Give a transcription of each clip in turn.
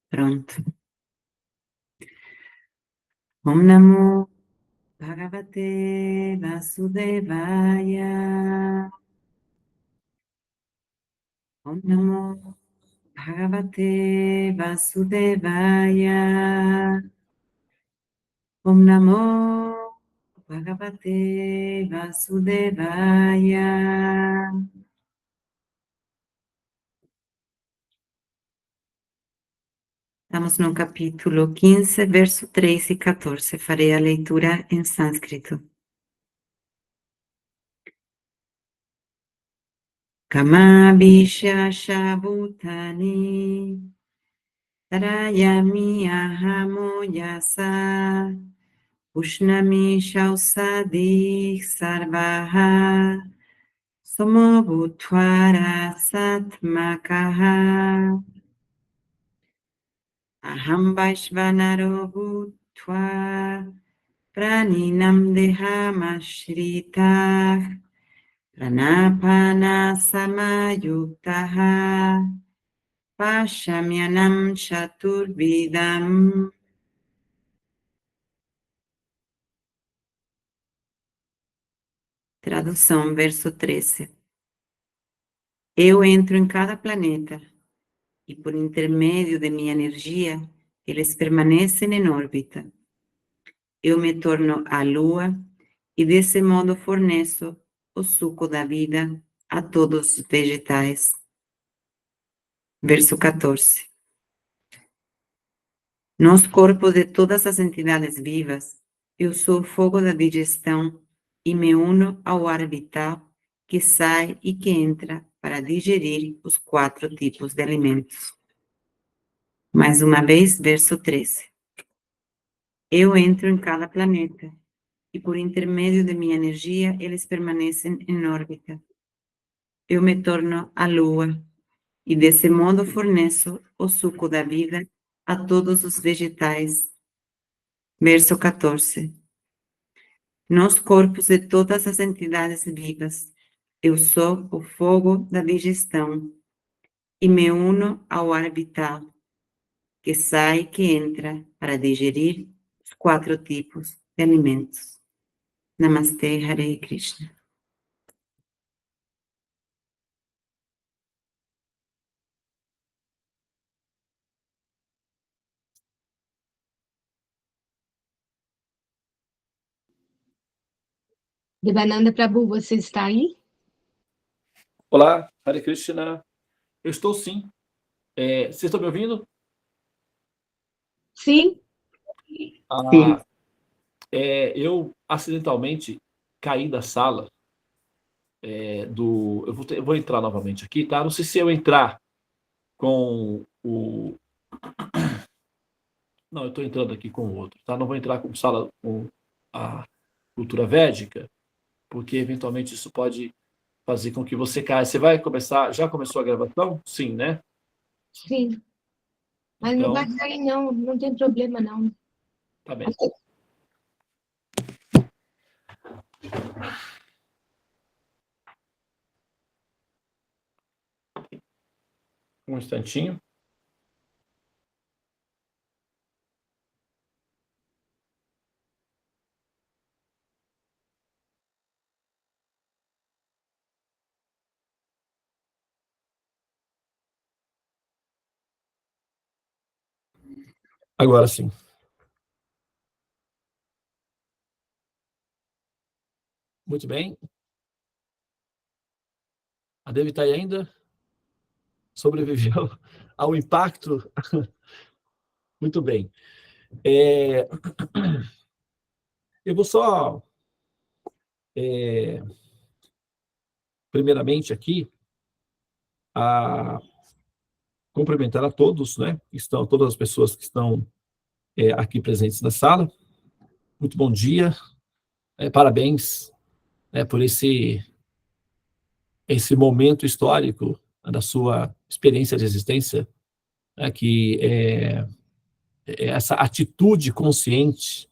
Pronto. Om Namo Bhagavate Vasudevaya. Om Namo Bhagavate Vasudevaya. Om Namo Bhagavate Vasudevaya. Estamos no capítulo 15, verso 3 e 14. Farei a leitura em sânscrito. Kamabhisha Shabutani Tarayami Ahamo Yasa Ushnami Shausadi Sarvaha Somobhutwara Satmakaha Aham Vaishvanaro Bhutva Praninam Dehamashrita Pranapana Samayuktaha Pashamyanam Chaturvidam. Tradução, verso 13. Eu entro em cada planeta e por intermédio de minha energia, eles permanecem em órbita. Eu me torno a lua e desse modo forneço o suco da vida a todos os vegetais. Verso 14. Nos corpos de todas as entidades vivas, eu sou o fogo da digestão e me uno ao ar vital que sai e que entra para digerir os 4 tipos de alimentos. Mais uma vez, verso 13. Eu entro em cada planeta e por intermédio de minha energia eles permanecem em órbita. Eu me torno a lua e desse modo forneço o suco da vida a todos os vegetais. Verso 14. Nos corpos de todas as entidades vivas, eu sou o fogo da digestão e me uno ao ar vital, que sai e que entra para digerir os 4 tipos de alimentos. Namastê, Hare Krishna. Devananda Prabhu, você está aí? Olá, Hare Krishna. Eu estou sim. Vocês estão me ouvindo? Sim. Eu acidentalmente caí da sala eu vou entrar novamente aqui, tá? Não sei se eu entrar com o... Não, eu estou entrando aqui com o outro, tá? Não vou entrar com a cultura védica, porque eventualmente isso pode fazer com que você caia. Você vai começar... Já começou a gravação? Sim, né? Sim. Mas então, não vai sair, não tem problema, não. Tá bem. Um instantinho. Agora sim. Muito bem. A Devi está aí ainda? Sobreviveu ao impacto? Muito bem. Eu vou só, primeiramente aqui, cumprimentar a todos, né? Todas as pessoas que estão aqui presentes na sala. Muito bom dia. Parabéns, né, por esse momento histórico da sua experiência de existência, né, que essa atitude consciente,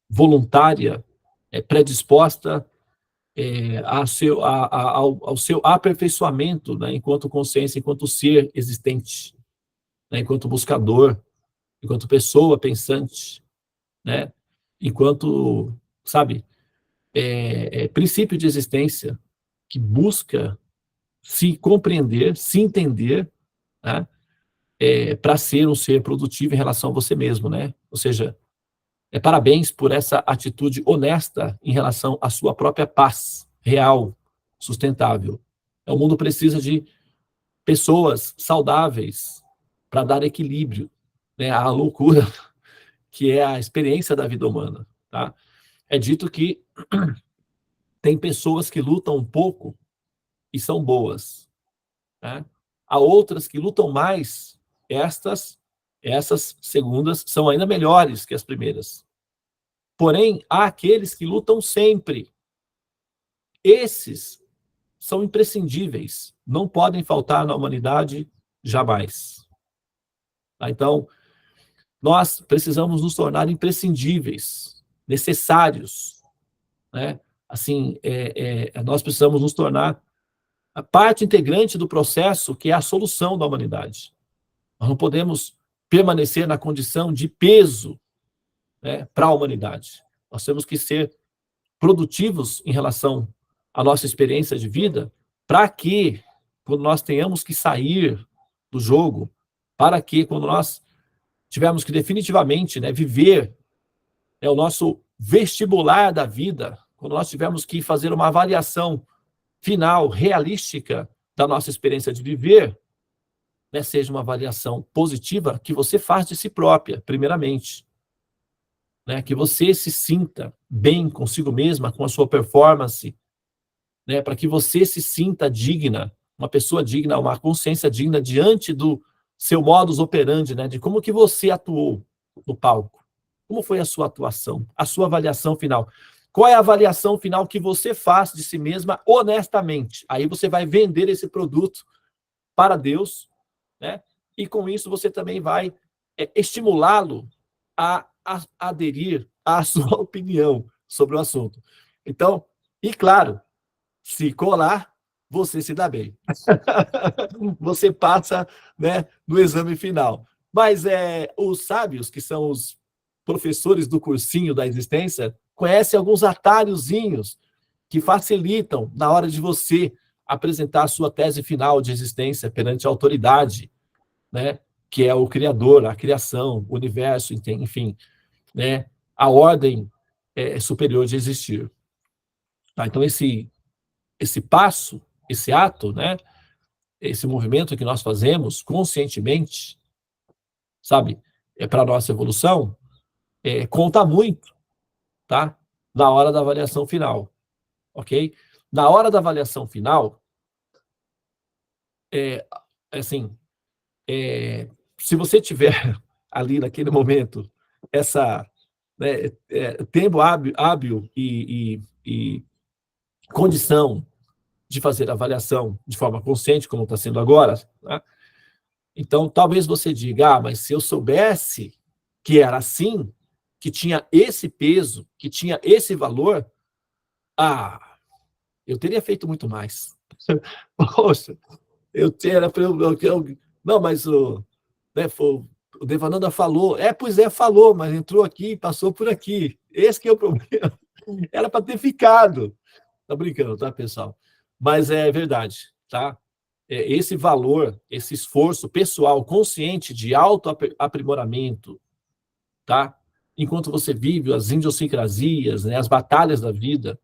voluntária, predisposta ao seu aperfeiçoamento, né, enquanto consciência, enquanto ser existente. né? Enquanto buscador, enquanto pessoa pensante, né? Enquanto, sabe, princípio de existência que busca se compreender, se entender, né? Para ser um ser produtivo em relação a você mesmo, né? Ou seja, parabéns por essa atitude honesta em relação à sua própria paz real, sustentável. O mundo precisa de pessoas saudáveis para dar equilíbrio, né, à loucura que é a experiência da vida humana. Tá? É dito que tem pessoas que lutam um pouco e são boas. Né? Há outras que lutam mais, essas segundas são ainda melhores que as primeiras. Porém, há aqueles que lutam sempre. Esses são imprescindíveis, não podem faltar na humanidade jamais. Tá? Então, nós precisamos nos tornar imprescindíveis, necessários, né? Assim, nós precisamos nos tornar a parte integrante do processo que é a solução da humanidade. Nós não podemos permanecer na condição de peso, né, para a humanidade. Nós temos que ser produtivos em relação à nossa experiência de vida, para que, quando nós tenhamos que sair do jogo, para que, quando nós tivermos que definitivamente, né, viver, o nosso vestibular da vida, quando nós tivermos que fazer uma avaliação final, realística da nossa experiência de viver, né, seja uma avaliação positiva que você faz de si própria, primeiramente. Né, que você se sinta bem consigo mesma, com a sua performance, né, para que você se sinta digna, uma pessoa digna, uma consciência digna diante do seu modus operandi, né, de como que você atuou no palco. Como foi a sua atuação, a sua avaliação final. Qual é a avaliação final que você faz de si mesma honestamente? Aí você vai vender esse produto para Deus, né, e com isso você também vai estimulá-lo a aderir à sua opinião sobre o assunto. Então, e claro, se colar, você se dá bem. Você passa, né, no exame final. Mas os sábios, que são os professores do cursinho da existência, conhecem alguns atalhozinhos que facilitam na hora de você apresentar a sua tese final de existência perante a autoridade, né, que é o Criador, a criação, o universo, enfim, né, a ordem superior de existir. Tá? Então, esse passo, esse ato, né, esse movimento que nós fazemos conscientemente, sabe, para a nossa evolução, conta muito, tá? Na hora da avaliação final, ok? Na hora da avaliação final, assim, se você tiver ali naquele momento essa, né, tempo hábil e condição de fazer a avaliação de forma consciente, como está sendo agora, né? Então, talvez você diga, mas se eu soubesse que era assim, que tinha esse peso, que tinha esse valor, eu teria feito muito mais. Poxa, não, mas o Devananda falou, pois falou, mas entrou aqui, passou por aqui. Esse que é o problema. Era para ter ficado. Tá brincando, tá, pessoal? Mas é verdade, tá? Esse valor, esse esforço pessoal, consciente de autoaprimoramento, tá? Enquanto você vive as idiosincrasias, né, as batalhas da vida,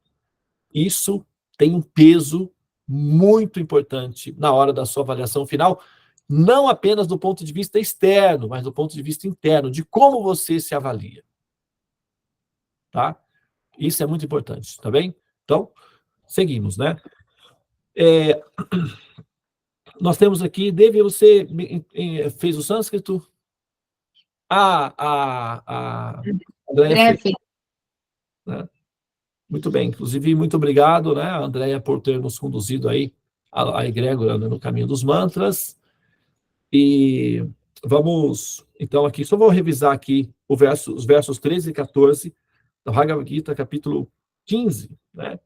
isso tem um peso muito importante na hora da sua avaliação final, não apenas do ponto de vista externo, mas do ponto de vista interno, de como você se avalia. Tá? Isso é muito importante, tá bem? Então, seguimos, né? Nós temos aqui, Devi, você fez o sânscrito? A Andréia fez. Né? Muito bem, inclusive, muito obrigado, né, Andréia, por ter nos conduzido aí a egrégora no caminho dos mantras. E vamos, então, aqui, só vou revisar aqui os versos 13 e 14 do Bhagavad Gita, capítulo 15, né?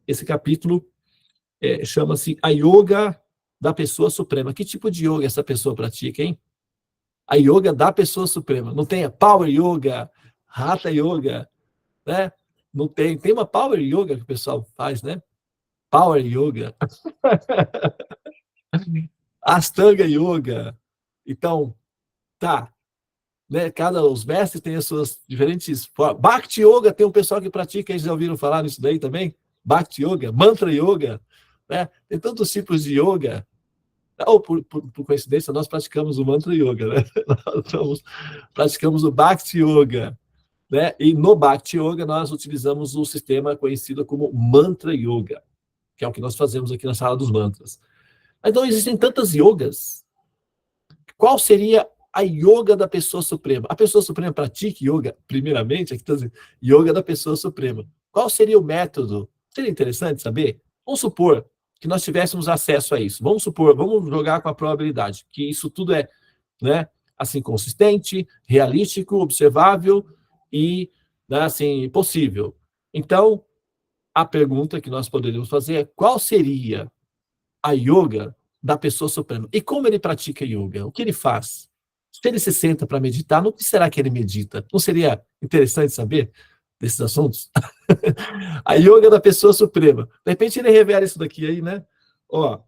Esse capítulo chama-se A Yoga da pessoa suprema. Que tipo de yoga essa pessoa pratica, hein? A yoga da pessoa suprema. Não tem a Power Yoga, Hatha Yoga, né? Não tem. Tem uma Power Yoga que o pessoal faz, né? Power Yoga. Astanga Yoga. Então, tá. Né? Os mestres têm as suas diferentes formas. Bhakti Yoga, tem um pessoal que pratica, eles já ouviram falar nisso daí também? Bhakti Yoga, Mantra Yoga, né? Tem tantos tipos de yoga. Ou por coincidência, nós praticamos o Mantra Yoga, né? Nós praticamos o Bhakti Yoga, né? E no Bhakti Yoga nós utilizamos o sistema conhecido como Mantra Yoga, que é o que nós fazemos aqui na Sala dos Mantras. Então existem tantas yogas. Qual seria a yoga da pessoa suprema? A pessoa suprema pratica yoga, primeiramente, aqui está dizendo, yoga da pessoa suprema. Qual seria o método? Seria interessante saber? Vamos supor que nós tivéssemos acesso a isso. Vamos jogar com a probabilidade que isso tudo é, né, assim, consistente, realístico, observável e, né, assim, possível. Então, a pergunta que nós poderíamos fazer é: qual seria a yoga da pessoa suprema? E como ele pratica yoga? O que ele faz? Se ele se senta para meditar, no que será que ele medita? Não seria interessante saber desses assuntos? A yoga da pessoa suprema. De repente ele revela isso daqui aí, né? Ó,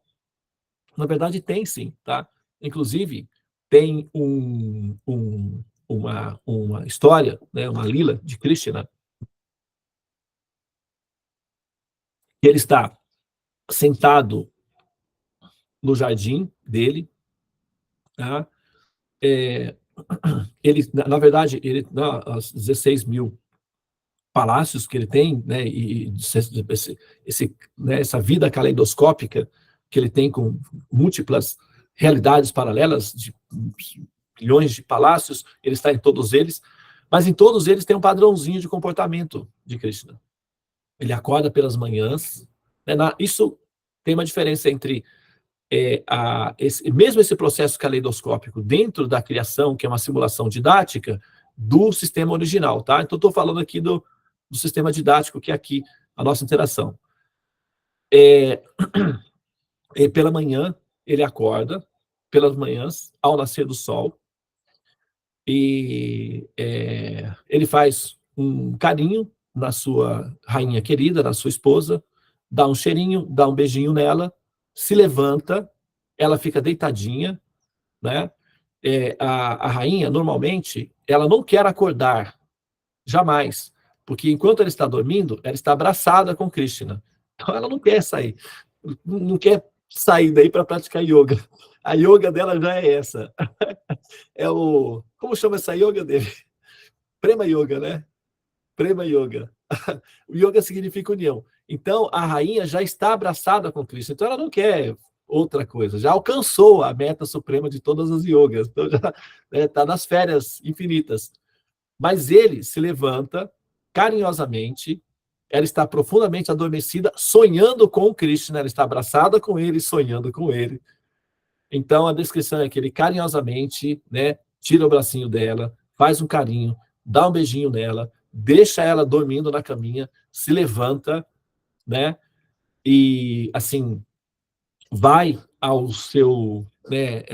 na verdade tem sim, tá? Inclusive, tem uma história, né, uma lila de Krishna, que ele está sentado no jardim dele, tá? Ele, na verdade, as 16 mil palácios que ele tem, né, e né, essa vida caleidoscópica que ele tem com múltiplas realidades paralelas, de milhões de palácios, ele está em todos eles, mas em todos eles tem um padrãozinho de comportamento de Krishna. Ele acorda pelas manhãs, né, isso tem uma diferença entre mesmo esse processo caleidoscópico dentro da criação, que é uma simulação didática, do sistema original, tá? Então, estou falando aqui do sistema didático, que é aqui a nossa interação. Pela manhã, ele acorda, pelas manhãs, ao nascer do sol, e ele faz um carinho na sua rainha querida, na sua esposa, dá um cheirinho, dá um beijinho nela, se levanta, ela fica deitadinha, né? A rainha, normalmente, ela não quer acordar, jamais, porque enquanto ela está dormindo, ela está abraçada com Krishna. Então ela não quer sair, não quer sair daí para praticar yoga. A yoga dela já é essa. Como chama essa yoga dele? Prema Yoga, né? Prema Yoga. O yoga significa união. Então, a rainha já está abraçada com Krishna. Então, ela não quer outra coisa. Já alcançou a meta suprema de todas as yogas. Então, já está nas férias infinitas. Mas ele se levanta carinhosamente. Ela está profundamente adormecida, sonhando com Krishna. Ela está abraçada com ele, sonhando com ele. Então, a descrição é que ele carinhosamente, né, tira o bracinho dela, faz um carinho, dá um beijinho nela, deixa ela dormindo na caminha, se levanta, né, e, assim, vai ao seu, né,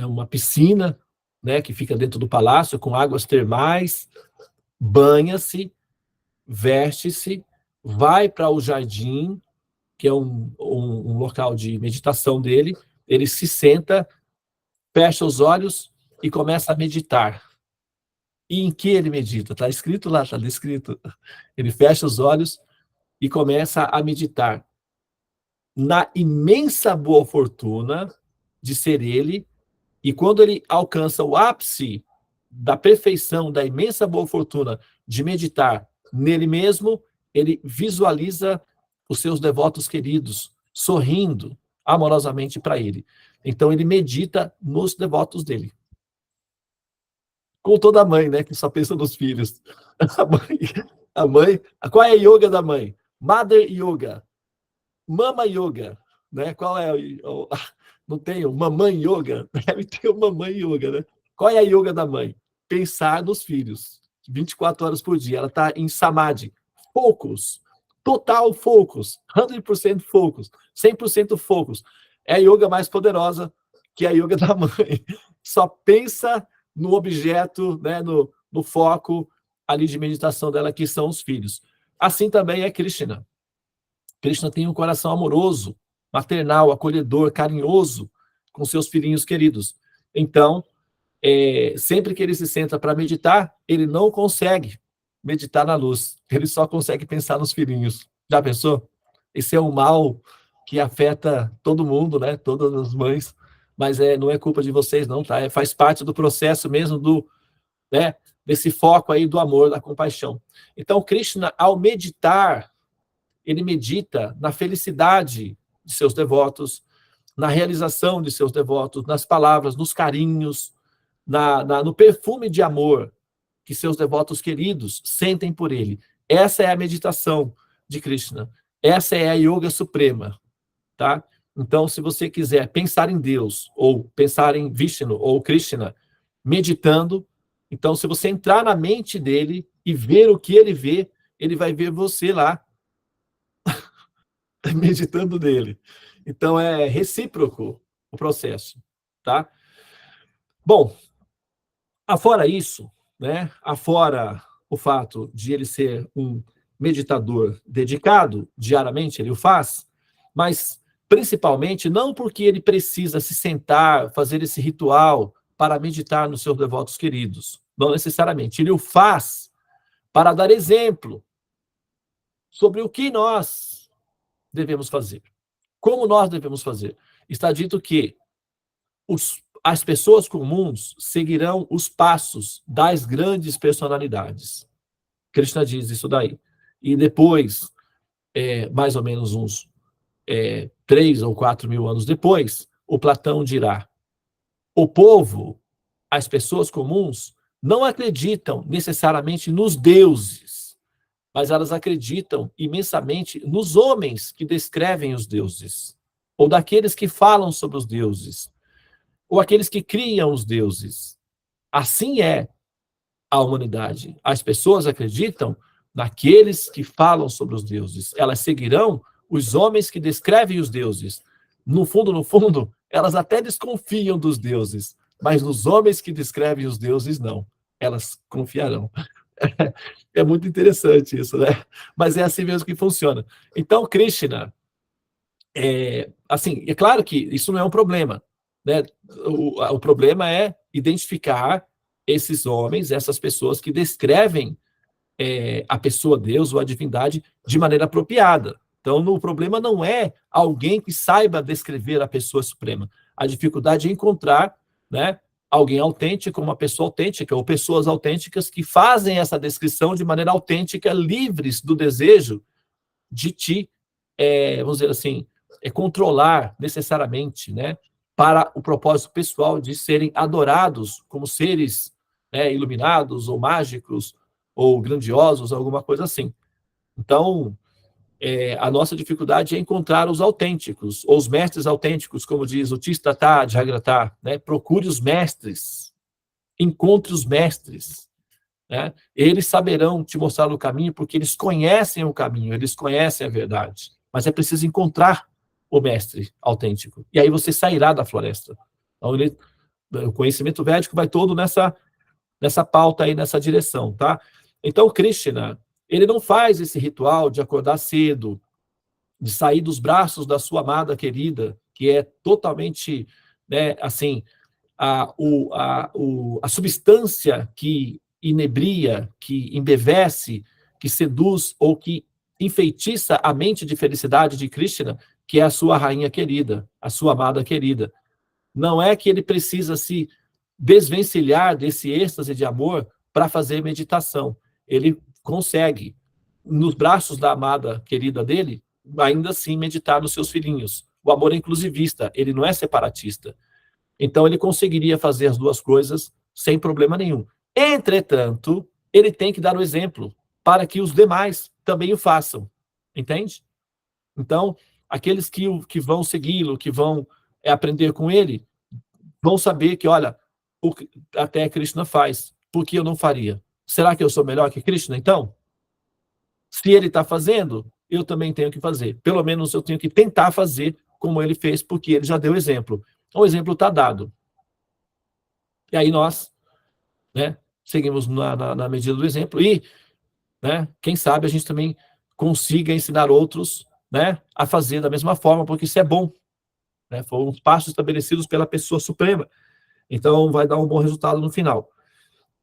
uma piscina, né, que fica dentro do palácio, com águas termais, banha-se, veste-se, vai para o jardim, que é um local de meditação dele, ele se senta, fecha os olhos e começa a meditar. E em que ele medita? Está escrito lá, está descrito. Ele fecha os olhos e começa a meditar na imensa boa fortuna de ser ele, e quando ele alcança o ápice da perfeição, da imensa boa fortuna de meditar nele mesmo, ele visualiza os seus devotos queridos sorrindo amorosamente para ele. Então ele medita nos devotos dele. Com toda a mãe, né, que só pensa nos filhos. A mãe, qual é a yoga da mãe? Mother Yoga, Mama Yoga, né? Qual é não tem o Mamãe Yoga? Deve ter o Mamãe Yoga, né? Qual é a yoga da mãe? Pensar nos filhos, 24 horas por dia. Ela está em samadhi, focus, total focus, 100% focus, 100% focus. é a yoga mais poderosa, que é a yoga da mãe. Só pensa no objeto, né, no foco ali de meditação dela, que são os filhos. Assim também é Krishna. Krishna tem um coração amoroso, maternal, acolhedor, carinhoso com seus filhinhos queridos. Então, sempre que ele se senta para meditar, ele não consegue meditar na luz. Ele só consegue pensar nos filhinhos. Já pensou? Esse é um mal que afeta todo mundo, né? Todas as mães. Mas não é culpa de vocês, não, tá? Faz parte do processo mesmo né, desse foco aí do amor, da compaixão. Então, Krishna, ao meditar, ele medita na felicidade de seus devotos, na realização de seus devotos, nas palavras, nos carinhos, no perfume de amor que seus devotos queridos sentem por ele. Essa é a meditação de Krishna. Essa é a yoga suprema, tá? Então, se você quiser pensar em Deus, ou pensar em Vishnu, ou Krishna, meditando, então, se você entrar na mente dele e ver o que ele vê, ele vai ver você lá, meditando nele. Então, é recíproco o processo, tá? Bom, afora isso, né? Afora o fato de ele ser um meditador dedicado, diariamente ele o faz, mas principalmente não porque ele precisa se sentar, fazer esse ritual para meditar nos seus devotos queridos. Não necessariamente. Ele o faz para dar exemplo sobre o que nós devemos fazer. Como nós devemos fazer. Está dito que as pessoas comuns seguirão os passos das grandes personalidades. Krishna diz isso daí. E depois, mais ou menos uns 3 ou 4 mil anos depois, o Platão dirá: o povo, as pessoas comuns, não acreditam necessariamente nos deuses, mas elas acreditam imensamente nos homens que descrevem os deuses, ou daqueles que falam sobre os deuses, ou aqueles que criam os deuses. Assim é a humanidade. As pessoas acreditam naqueles que falam sobre os deuses. Elas seguirão os homens que descrevem os deuses. No fundo, elas até desconfiam dos deuses, mas nos homens que descrevem os deuses, não. Elas confiarão. É muito interessante isso, né? Mas é assim mesmo que funciona. Então, Krishna, assim, é claro que isso não é um problema, né? O problema é identificar esses homens, essas pessoas que descrevem a pessoa Deus ou a divindade de maneira apropriada. Então, o problema não é alguém que saiba descrever a pessoa suprema. A dificuldade é encontrar, né, alguém autêntico, uma pessoa autêntica, ou pessoas autênticas que fazem essa descrição de maneira autêntica, livres do desejo de te, vamos dizer assim, controlar necessariamente, né, para o propósito pessoal de serem adorados como seres iluminados, ou mágicos, ou grandiosos, alguma coisa assim. Então, a nossa dificuldade é encontrar os autênticos, ou os mestres autênticos, como diz o Tistata Jagrata, né? Procure os mestres, encontre os mestres, né? Eles saberão te mostrar o caminho, porque eles conhecem o caminho, eles conhecem a verdade, mas é preciso encontrar o mestre autêntico, e aí você sairá da floresta. Então, o conhecimento védico vai todo nessa pauta aí, nessa direção, tá? Então, Krishna, ele não faz esse ritual de acordar cedo, de sair dos braços da sua amada querida, que é totalmente, né, assim, a substância que inebria, que embevece, que seduz ou que enfeitiça a mente de felicidade de Krishna, que é a sua rainha querida, a sua amada querida. Não é que ele precisa se desvencilhar desse êxtase de amor para fazer meditação. Ele consegue, nos braços da amada querida dele, ainda assim meditar nos seus filhinhos. O amor é inclusivista, ele não é separatista. Então, ele conseguiria fazer as duas coisas sem problema nenhum. Entretanto, ele tem que dar o exemplo para que os demais também o façam. Entende? Então, aqueles que vão segui-lo, que vão aprender com ele, vão saber que, olha, o que até Krishna faz, por que eu não faria? Será que eu sou melhor que Krishna, então? Se ele está fazendo, eu também tenho que fazer. Pelo menos eu tenho que tentar fazer como ele fez, porque ele já deu exemplo. O exemplo está dado. E aí nós, né, seguimos na medida do exemplo e, né, quem sabe a gente também consiga ensinar outros, né, a fazer da mesma forma, porque isso é bom, né, foram passos estabelecidos pela pessoa suprema, então vai dar um bom resultado no final.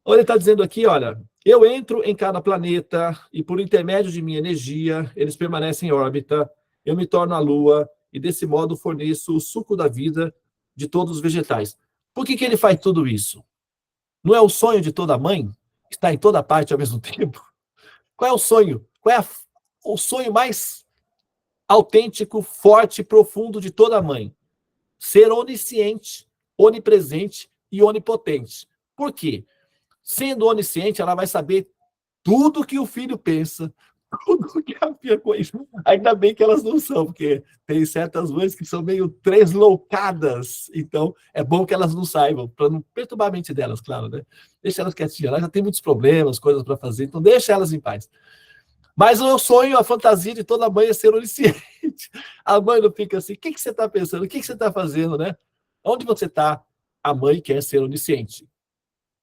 Ele está dizendo aqui, olha, eu entro em cada planeta e por intermédio de minha energia, eles permanecem em órbita, eu me torno a Lua e desse modo forneço o suco da vida de todos os vegetais. Por que ele faz tudo isso? Não é o sonho de toda mãe estar em toda parte ao mesmo tempo? Qual é o sonho? Qual é o sonho mais autêntico, forte e profundo de toda mãe? Ser onisciente, onipresente e onipotente. Por quê? Sendo onisciente, ela vai saber tudo que o filho pensa, tudo que a filha conhece. Ainda bem que elas não são, porque tem certas mães que são meio tresloucadas. Então, é bom que elas não saibam, para não perturbar a mente delas, claro, né? Deixa elas quietinhas, elas já têm muitos problemas, coisas para fazer, então deixa elas em paz. Mas o sonho, a fantasia de toda mãe é ser onisciente. A mãe não fica assim, o que você está pensando? O que você está fazendo, né? Onde você está? A mãe quer ser onisciente.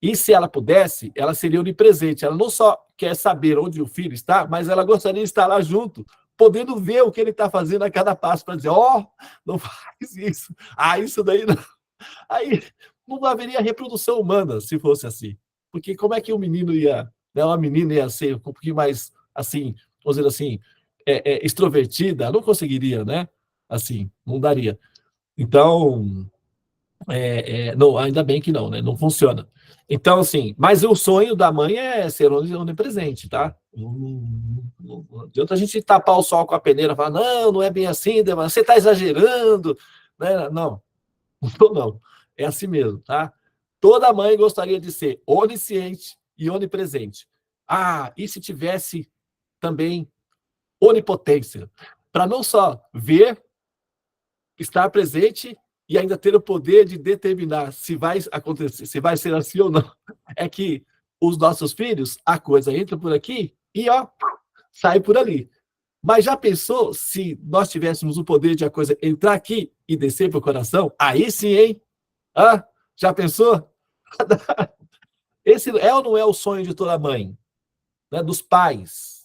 E se ela pudesse, ela seria onipresente. Ela não só quer saber onde o filho está, mas ela gostaria de estar lá junto, podendo ver o que ele está fazendo a cada passo, para dizer, não faz isso. Isso daí não. Aí não haveria reprodução humana se fosse assim. Porque como é que um menino ia, né, uma menina ia ser um pouquinho mais, assim, vamos dizer assim, extrovertida? Não conseguiria, né? Assim, não daria. Então, não, ainda bem que não, né? Não funciona. Então, assim, mas o sonho da mãe é ser onipresente, tá? Não adianta a gente tapar o sol com a peneira e falar, não é bem assim, você está exagerando, né? Não, não, é assim mesmo, tá? Toda mãe gostaria de ser onisciente e onipresente. E se tivesse também onipotência, para não só ver, estar presente e ainda ter o poder de determinar se vai acontecer, se vai ser assim ou não. É que os nossos filhos, a coisa entra por aqui e sai por ali. Mas já pensou se nós tivéssemos o poder de a coisa entrar aqui e descer para o coração? Aí sim, hein? Já pensou? Esse é ou não é o sonho de toda mãe? Né? Dos pais.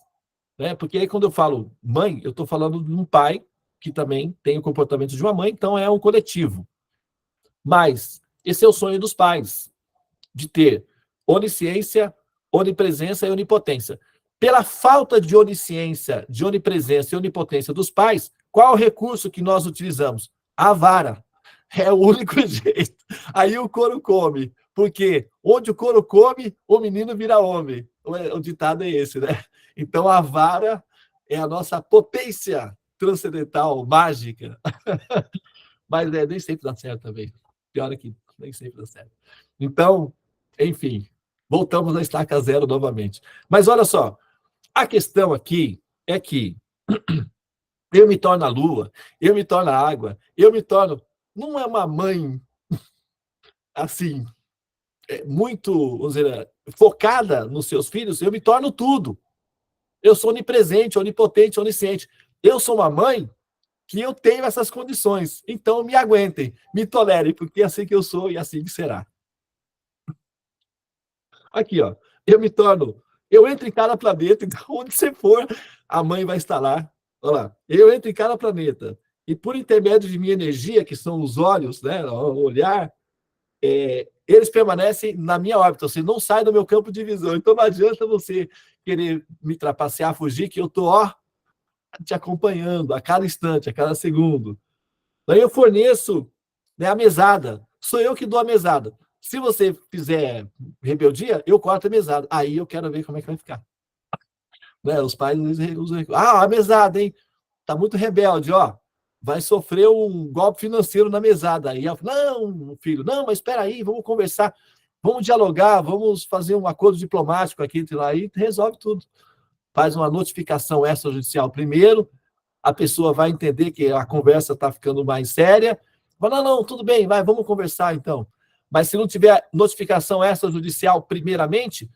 Né? Porque aí quando eu falo mãe, eu estou falando de um pai que também tem o comportamento de uma mãe, então é um coletivo. Mas esse é o sonho dos pais, de ter onisciência, onipresença e onipotência. Pela falta de onisciência, de onipresença e onipotência dos pais, qual é o recurso que nós utilizamos? A vara. É o único jeito. Aí o couro come. Porque onde o couro come, o menino vira homem. O ditado é esse, né? Então a vara é a nossa potência transcendental, mágica. Mas nem sempre dá certo também. Pior é que nem sempre dá certo. Então, enfim, voltamos à estaca zero novamente. Mas olha só, a questão aqui é que eu me torno a lua, eu me torno a água, eu me torno... Não é uma mãe, assim, muito, vamos dizer, focada nos seus filhos, eu me torno tudo. Eu sou onipresente, onipotente, onisciente. Eu sou uma mãe que eu tenho essas condições. Então, me aguentem, me tolerem, porque é assim que eu sou e assim que será. Aqui, eu entro em cada planeta, então onde você for, a mãe vai estar lá. Olha lá, eu entro em cada planeta. E por intermédio de minha energia, que são os olhos, né, o olhar, eles permanecem na minha órbita, você não sai do meu campo de visão. Então não adianta você querer me trapacear, fugir, que eu estou te acompanhando a cada instante, a cada segundo. Daí eu forneço, né, a mesada. Sou eu que dou a mesada. Se você fizer rebeldia, eu corto a mesada. Aí eu quero ver como é que vai ficar. Né? Os pais usam... a mesada, hein? Tá muito rebelde, vai sofrer um golpe financeiro na mesada. Aí eu, não, filho, não, mas espera aí, vamos conversar, vamos dialogar, vamos fazer um acordo diplomático aqui, aí resolve tudo. Faz uma notificação extrajudicial primeiro, a pessoa vai entender que a conversa está ficando mais séria, fala, não, tudo bem, vamos conversar então. Mas se não tiver notificação extrajudicial primeiramente,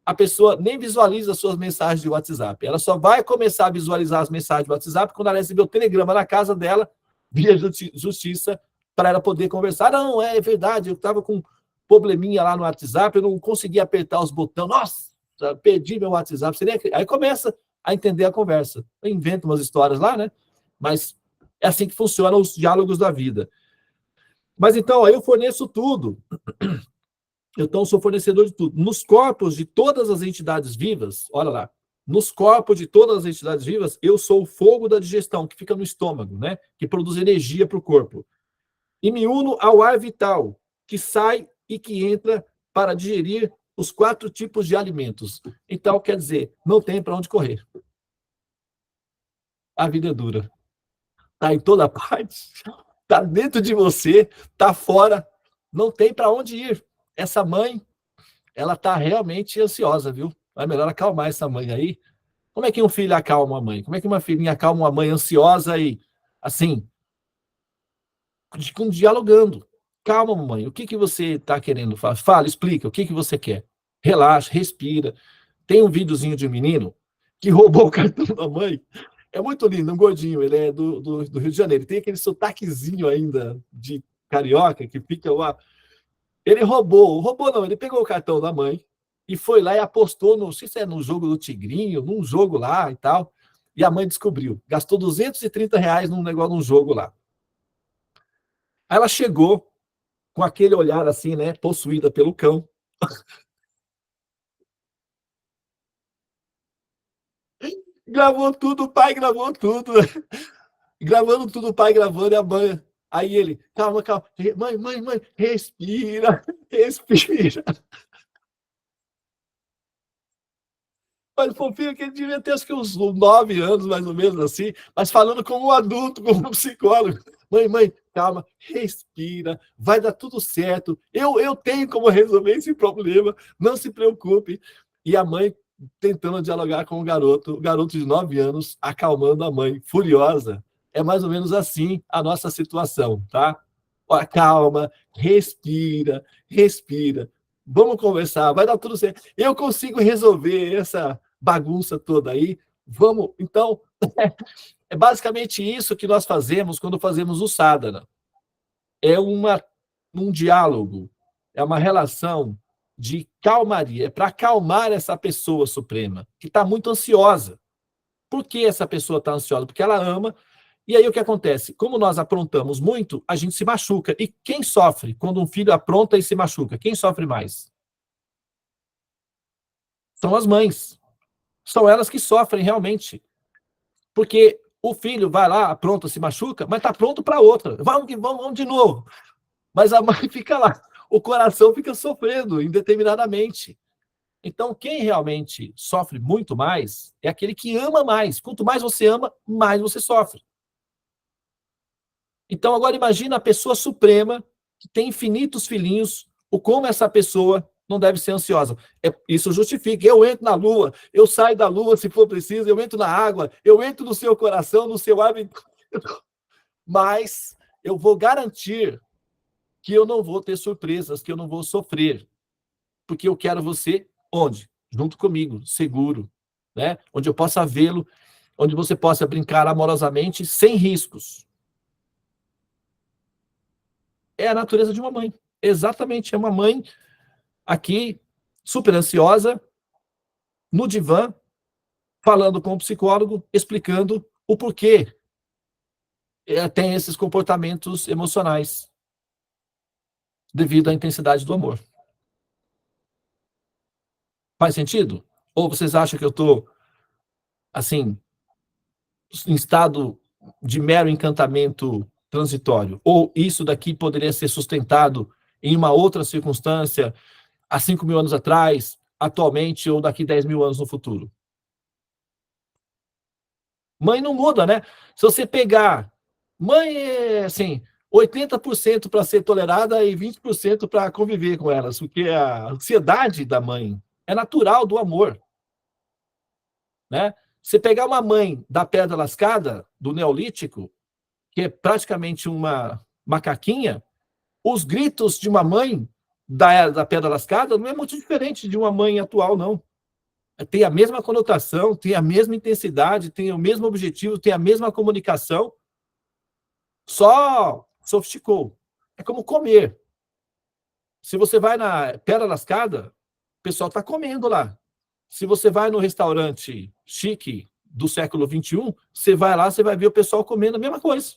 a pessoa nem visualiza as suas mensagens de WhatsApp. Ela só vai começar a visualizar as mensagens de WhatsApp quando ela receber o telegrama na casa dela, via justiça para ela poder conversar. Não, é verdade, eu estava com um probleminha lá no WhatsApp, eu não conseguia apertar os botões. Nossa, perdi meu WhatsApp. Aí começa a entender a conversa. Eu invento umas histórias lá, né? Mas é assim que funcionam os diálogos da vida. Mas então, aí eu forneço tudo. Então, sou fornecedor de tudo. Nos corpos de todas as entidades vivas, olha lá, nos corpos de todas as entidades vivas, eu sou o fogo da digestão, que fica no estômago, né? Que produz energia para o corpo. E me uno ao ar vital, que sai e que entra para digerir os 4 tipos de alimentos. Então, quer dizer, não tem para onde correr. A vida é dura. Está em toda parte, está dentro de você, está fora, não tem para onde ir. Essa mãe, ela está realmente ansiosa, viu? É melhor acalmar essa mãe aí. Como é que um filho acalma a mãe? Como é que uma filhinha acalma uma mãe ansiosa e, assim, dialogando? Calma, mamãe, o que você está querendo? Fala, explica, o que você quer? Relaxa, respira. Tem um videozinho de um menino que roubou o cartão da mãe. É muito lindo, um gordinho, ele é do Rio de Janeiro. Tem aquele sotaquezinho ainda de carioca que fica lá. Ele roubou não, ele pegou o cartão da mãe e foi lá e apostou, não sei se é no jogo do Tigrinho, num jogo lá e tal. E a mãe descobriu. Gastou R$ 230 num negócio, num jogo lá. Aí ela chegou com aquele olhar assim, né, possuída pelo cão. Gravou tudo, o pai gravou tudo. Gravando tudo, o pai gravando e a mãe. Aí ele, calma. Mãe, respira, respira. Mas fofinho que ele devia ter acho que uns 9 anos, mais ou menos assim, mas falando como um adulto, como um psicólogo. Mãe, calma, respira, vai dar tudo certo. Eu tenho como resolver esse problema, não se preocupe. E a mãe tentando dialogar com o garoto de 9 anos, acalmando a mãe, furiosa. É mais ou menos assim a nossa situação, tá? Ó, calma, respira. Vamos conversar, vai dar tudo certo. Eu consigo resolver essa bagunça toda aí. Vamos, então, é basicamente isso que nós fazemos quando fazemos o sadhana. É um diálogo, é uma relação de calmaria, é para acalmar essa pessoa suprema, que está muito ansiosa. Por que essa pessoa está ansiosa? Porque ela ama. E aí o que acontece? Como nós aprontamos muito, a gente se machuca. E quem sofre quando um filho apronta e se machuca? Quem sofre mais? São as mães. São elas que sofrem realmente. Porque o filho vai lá, pronto, se machuca, mas está pronto para outra. Vamos de novo. Mas a mãe fica lá. O coração fica sofrendo indeterminadamente. Então, quem realmente sofre muito mais é aquele que ama mais. Quanto mais você ama, mais você sofre. Então, agora imagina a pessoa suprema, que tem infinitos filhinhos, o como essa pessoa não deve ser ansiosa. Isso justifica. Eu entro na lua, eu saio da lua se for preciso, eu entro na água, eu entro no seu coração, no seu ar, mas eu vou garantir que eu não vou ter surpresas, que eu não vou sofrer, porque eu quero você onde? Junto comigo, seguro, né? Onde eu possa vê-lo, onde você possa brincar amorosamente, sem riscos. É a natureza de uma mãe. Exatamente, é uma mãe aqui, super ansiosa, no divã, falando com o psicólogo, explicando o porquê tem esses comportamentos emocionais devido à intensidade do amor. Faz sentido? Ou vocês acham que eu estou, assim, em estado de mero encantamento transitório? Ou isso daqui poderia ser sustentado em uma outra circunstância há 5.000 anos atrás, atualmente, ou daqui 10.000 anos no futuro? Mãe não muda, né? Se você pegar... Mãe é, assim, 80% para ser tolerada e 20% para conviver com elas, porque a ansiedade da mãe é natural do amor, né? Você pegar uma mãe da Pedra Lascada, do Neolítico, que é praticamente uma macaquinha, os gritos de uma mãe da Pedra Lascada não é muito diferente de uma mãe atual, não. Tem a mesma conotação, tem a mesma intensidade, tem o mesmo objetivo, tem a mesma comunicação. Só sofisticou. É como comer. Se você vai na Pedra Lascada, o pessoal está comendo lá. Se você vai no restaurante chique do século XXI, você vai lá, você vai ver o pessoal comendo a mesma coisa.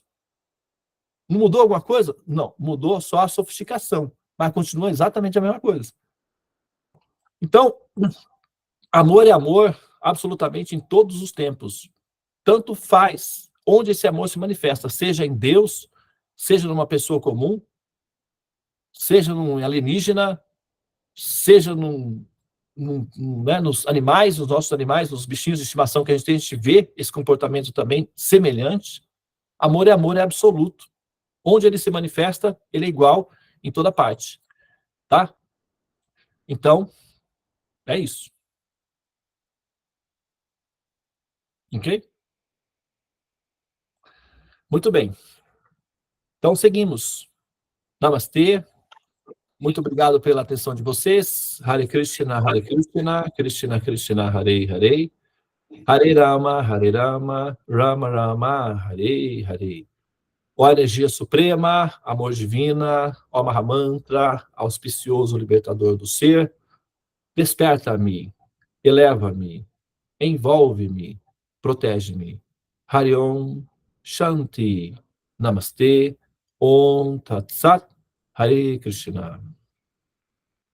Não mudou alguma coisa? Não, mudou só a sofisticação, mas continua exatamente a mesma coisa. Então, amor é amor absolutamente em todos os tempos. Tanto faz onde esse amor se manifesta, seja em Deus, seja numa pessoa comum, seja num alienígena, seja né, nos animais, nos nossos animais, nos bichinhos de estimação que a gente vê esse comportamento também semelhante. Amor é absoluto. Onde ele se manifesta, ele é igual em toda parte. Tá? Então, é isso. Ok? Muito bem. Então, seguimos. Namastê. Muito obrigado pela atenção de vocês. Hare Krishna, Krishna Krishna, Hare Hare. Hare Rama, Rama Rama, Hare Hare. Ó energia suprema, amor divina, ó Mahamantra, auspicioso libertador do ser, desperta-me, eleva-me, envolve-me, protege-me. Hariom Shanti. Namastê. Om Tat Sat. Hare Krishna.